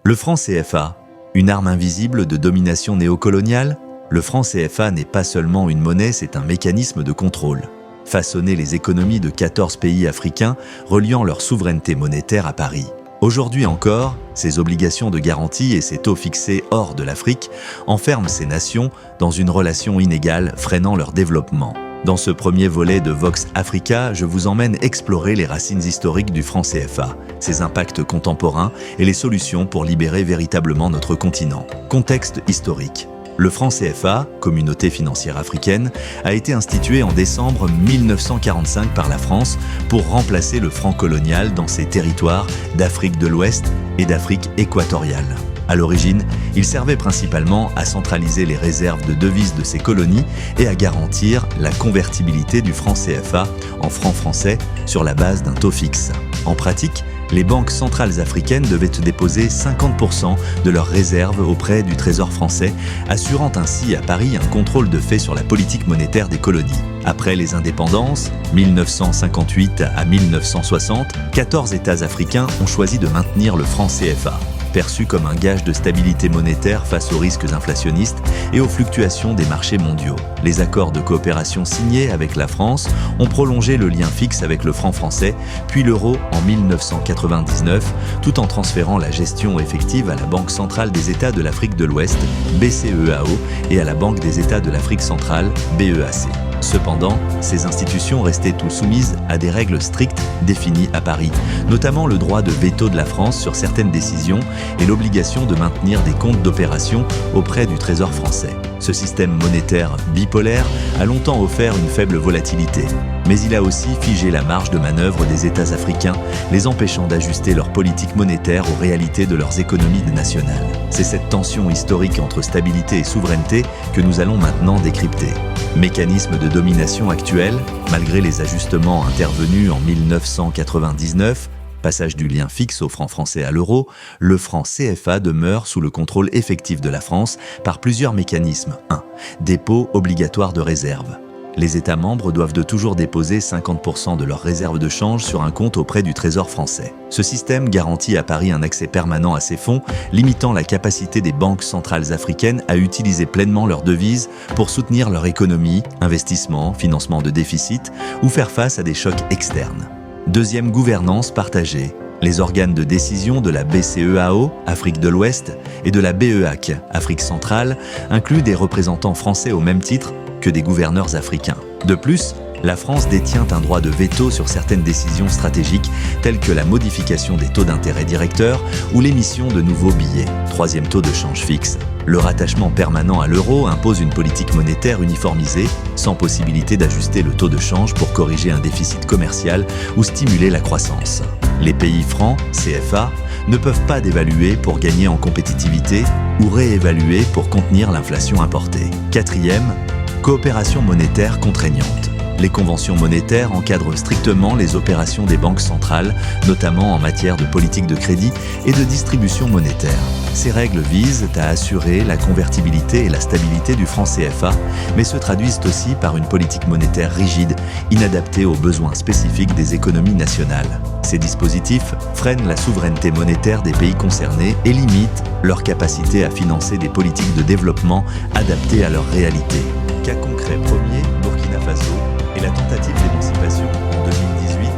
Le franc CFA, une arme invisible de domination néocoloniale? Le franc CFA n'est pas seulement une monnaie, c'est un mécanisme de contrôle. Façonner les économies de 14 pays africains, reliant leur souveraineté monétaire à Paris. Aujourd'hui encore, ces obligations de garantie et ces taux fixés hors de l'Afrique enferment ces nations dans une relation inégale, freinant leur développement. Dans ce premier volet de Vox Africa, je vous emmène explorer les racines historiques du franc CFA, ses impacts contemporains et les solutions pour libérer véritablement notre continent. Contexte historique. Le franc CFA, communauté financière africaine, a été institué en décembre 1945 par la France pour remplacer le franc colonial dans ses territoires d'Afrique de l'Ouest et d'Afrique équatoriale. À l'origine, il servait principalement à centraliser les réserves de devises de ces colonies et à garantir la convertibilité du franc CFA en franc français sur la base d'un taux fixe. En pratique, les banques centrales africaines devaient déposer 50% de leurs réserves auprès du Trésor français, assurant ainsi à Paris un contrôle de fait sur la politique monétaire des colonies. Après les indépendances, 1958 à 1960, 14 États africains ont choisi de maintenir le franc CFA. Perçu comme un gage de stabilité monétaire face aux risques inflationnistes et aux fluctuations des marchés mondiaux. Les accords de coopération signés avec la France ont prolongé le lien fixe avec le franc français, puis l'euro en 1999, tout en transférant la gestion effective à la Banque centrale des États de l'Afrique de l'Ouest, BCEAO, et à la Banque des États de l'Afrique centrale, BEAC. Cependant, ces institutions restaient toutes soumises à des règles strictes définies à Paris, notamment le droit de veto de la France sur certaines décisions et l'obligation de maintenir des comptes d'opération auprès du Trésor français. Ce système monétaire bipolaire a longtemps offert une faible volatilité, mais il a aussi figé la marge de manœuvre des États africains, les empêchant d'ajuster leur politique monétaire aux réalités de leurs économies nationales. C'est cette tension historique entre stabilité et souveraineté que nous allons maintenant décrypter. Mécanisme de domination actuel, malgré les ajustements intervenus en 1999, passage du lien fixe au franc français à l'euro, le franc CFA demeure sous le contrôle effectif de la France par plusieurs mécanismes. 1. Dépôt obligatoire de réserve. Les États membres doivent toujours déposer 50% de leurs réserves de change sur un compte auprès du Trésor français. Ce système garantit à Paris un accès permanent à ces fonds, limitant la capacité des banques centrales africaines à utiliser pleinement leurs devises pour soutenir leur économie, investissement, financement de déficit ou faire face à des chocs externes. Deuxième, gouvernance partagée. Les organes de décision de la BCEAO, Afrique de l'Ouest, et de la BEAC, Afrique centrale, incluent des représentants français au même titre que des gouverneurs africains. De plus, la France détient un droit de veto sur certaines décisions stratégiques telles que la modification des taux d'intérêt directeurs ou l'émission de nouveaux billets. Troisième, taux de change fixe. Le rattachement permanent à l'euro impose une politique monétaire uniformisée, sans possibilité d'ajuster le taux de change pour corriger un déficit commercial ou stimuler la croissance. Les pays francs, CFA, ne peuvent pas dévaluer pour gagner en compétitivité ou réévaluer pour contenir l'inflation importée. Quatrième, coopération monétaire contraignante. Les conventions monétaires encadrent strictement les opérations des banques centrales, notamment en matière de politique de crédit et de distribution monétaire. Ces règles visent à assurer la convertibilité et la stabilité du franc CFA, mais se traduisent aussi par une politique monétaire rigide, inadaptée aux besoins spécifiques des économies nationales. Ces dispositifs freinent la souveraineté monétaire des pays concernés et limitent leur capacité à financer des politiques de développement adaptées à leur réalité. Cas concret premier, Burkina Faso, et la tentative d'émancipation en 2018,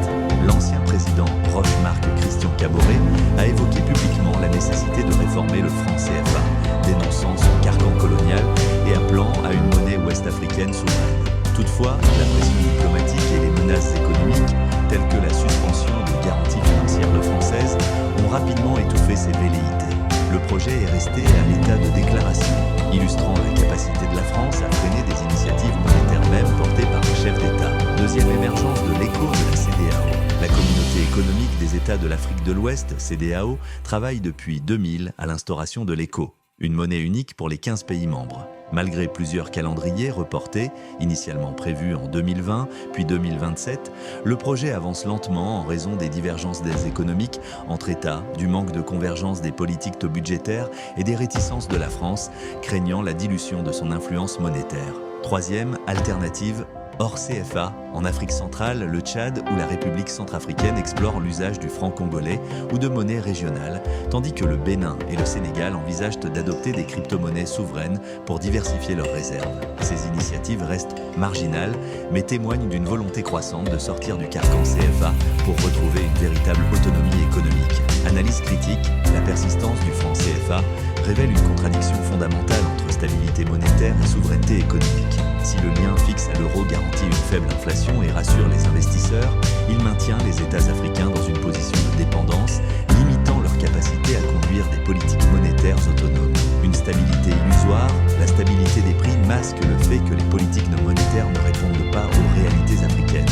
l'ancien président Roch-Marc Christian Kaboré a évoqué publiquement la nécessité de réformer le franc CFA, dénonçant son carcan colonial et appelant à une monnaie ouest-africaine souveraine. Toutefois, la pression diplomatique et les menaces économiques, telles que la suspension des garanties financières françaises, ont rapidement étouffé ses velléités. Le projet est resté à l'état de déclaration, illustrant la capacité de la France à freiner des initiatives monétaires même portées par un chef d'État. Deuxième émergence de l'écho de la CEDEAO. La communauté économique des États de l'Afrique de l'Ouest, CEDEAO, travaille depuis 2000 à l'instauration de l'écho, une monnaie unique pour les 15 pays membres. Malgré plusieurs calendriers reportés, initialement prévus en 2020 puis 2027, le projet avance lentement en raison des divergences économiques entre États, du manque de convergence des politiques budgétaires et des réticences de la France, craignant la dilution de son influence monétaire. Troisième alternative, hors CFA, en Afrique centrale, le Tchad ou la République centrafricaine explorent l'usage du franc congolais ou de monnaies régionales, tandis que le Bénin et le Sénégal envisagent d'adopter des crypto-monnaies souveraines pour diversifier leurs réserves. Ces initiatives restent marginales, mais témoignent d'une volonté croissante de sortir du carcan CFA pour retrouver une véritable autonomie économique. Analyse critique, la persistance du franc CFA révèle une contradiction fondamentale entre stabilité monétaire et souveraineté économique. Si le lien fixe à l'euro garantit une faible inflation et rassure les investisseurs, il maintient les États africains dans une position de dépendance, limitant leur capacité à conduire des politiques monétaires autonomes. Une stabilité illusoire, la stabilité des prix masque le fait que les politiques non monétaires ne répondent pas aux réalités africaines.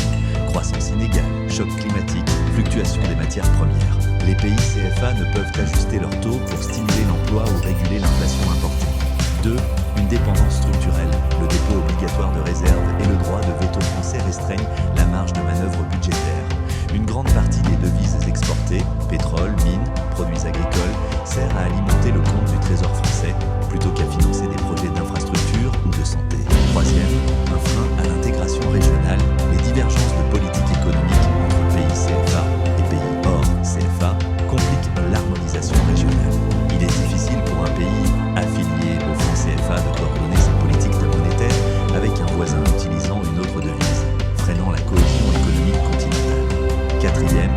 Croissance inégale, choc climatique, fluctuation des matières premières. Les pays CFA ne peuvent ajuster leur taux pour stimuler l'emploi ou réguler l'inflation importée. 2. Une dépendance structurelle. Le dépôt obligatoire de réserve et le droit de veto français restreignent la marge de manœuvre budgétaire. Une grande partie des devises exportées, pétrole, mines, produits agricoles, sert à alimenter le compte du Trésor français plutôt qu'à financer des projets d'infrastructure ou de santé. 3e, un frein à l'intégration régionale. Les divergences de politique économique entre pays CFA et pays hors CFA compliquent l'harmonisation régionale. Il est difficile pour un pays affilié au franc CFA de coordonner sa politique monétaire avec un voisin utilisant une autre devise, freinant la cohésion économique continentale. 4e,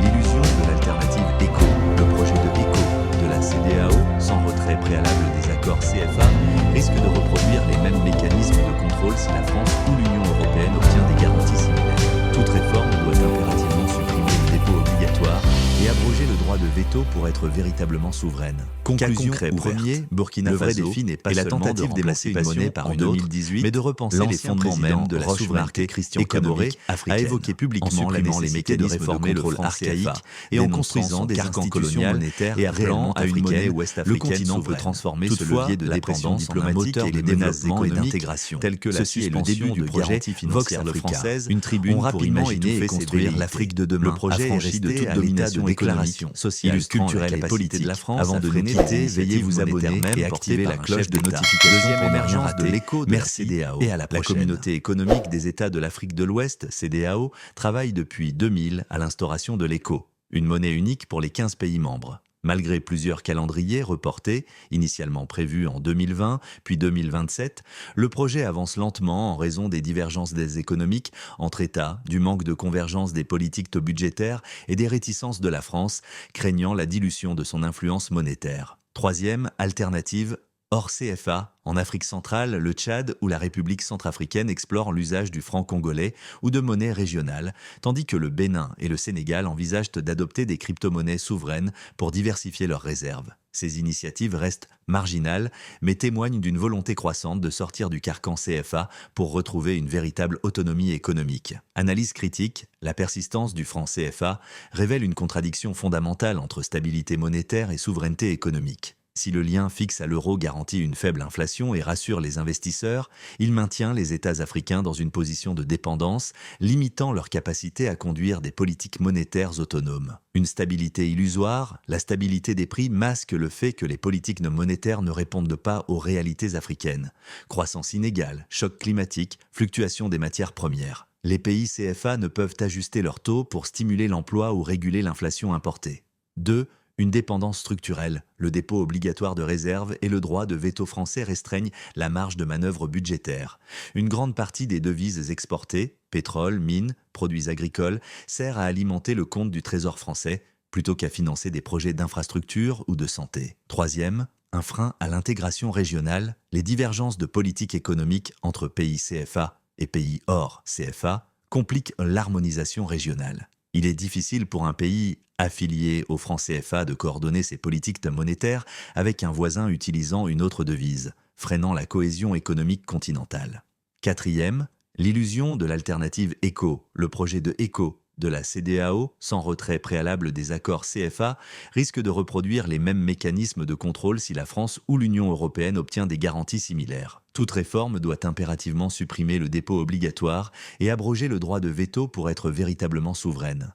l'illusion de l'alternative ECO. Le projet de ECO de la CEDEAO, sans retrait préalable des accords CFA, risque de reproduire les mêmes mécanismes de contrôle si la France ou l'Union européenne obtient des garanties similaires. Toute réforme doit impérativement supprimer le dépôt obligatoire et abroger le droit de veto pour être véritablement souveraine. Conclusion premier, Burkina Faso, le vrai défi n'est pas la tentative d'émasser une monnaie par une autre, mais de repenser les fondements même de la souveraineté économique africaine. A évoqué publiquement la nécessité de réformer le franc archaïque et en construisant des institutions monétaires et appelant à une monnaie ouest-africaine. Le continent peut transformer ce levier de dépendance en un moteur de développement et d'intégration, tel que la suspension du projet Vox française, une tribune pour imaginer et construire l'Afrique de demain. Le projet est resté à l'état de déclaration sociale, culturelle et politique de la France. Avant de l'été, veuillez vous abonner et activer la cloche de notification. Deuxième émergence de l'écho de la CEDEAO et à la communauté économique des États de l'Afrique de l'Ouest, CEDEAO, travaille depuis 2000 à l'instauration de l'écho, une monnaie unique pour les 15 pays membres. Malgré plusieurs calendriers reportés, initialement prévus en 2020 puis 2027, le projet avance lentement en raison des divergences économiques entre États, du manque de convergence des politiques budgétaires et des réticences de la France, craignant la dilution de son influence monétaire. Troisième alternative, hors CFA, en Afrique centrale, le Tchad ou la République centrafricaine explorent l'usage du franc congolais ou de monnaies régionales, tandis que le Bénin et le Sénégal envisagent d'adopter des crypto-monnaies souveraines pour diversifier leurs réserves. Ces initiatives restent marginales, mais témoignent d'une volonté croissante de sortir du carcan CFA pour retrouver une véritable autonomie économique. Analyse critique, la persistance du franc CFA révèle une contradiction fondamentale entre stabilité monétaire et souveraineté économique. Si le lien fixe à l'euro garantit une faible inflation et rassure les investisseurs, il maintient les États africains dans une position de dépendance, limitant leur capacité à conduire des politiques monétaires autonomes. Une stabilité illusoire, la stabilité des prix masque le fait que les politiques non monétaires ne répondent pas aux réalités africaines. Croissance inégale, choc climatique, fluctuation des matières premières. Les pays CFA ne peuvent ajuster leurs taux pour stimuler l'emploi ou réguler l'inflation importée. 2. Une dépendance structurelle, le dépôt obligatoire de réserve et le droit de veto français restreignent la marge de manœuvre budgétaire. Une grande partie des devises exportées, pétrole, mines, produits agricoles, sert à alimenter le compte du Trésor français plutôt qu'à financer des projets d'infrastructure ou de santé. Troisième, un frein à l'intégration régionale, les divergences de politique économique entre pays CFA et pays hors CFA compliquent l'harmonisation régionale. Il est difficile pour un pays affilié au franc CFA de coordonner ses politiques monétaires avec un voisin utilisant une autre devise, freinant la cohésion économique continentale. Quatrième, l'illusion de l'alternative ECO, le projet de ECO de la CEDEAO, sans retrait préalable des accords CFA, risque de reproduire les mêmes mécanismes de contrôle si la France ou l'Union européenne obtient des garanties similaires. Toute réforme doit impérativement supprimer le dépôt obligatoire et abroger le droit de veto pour être véritablement souveraine.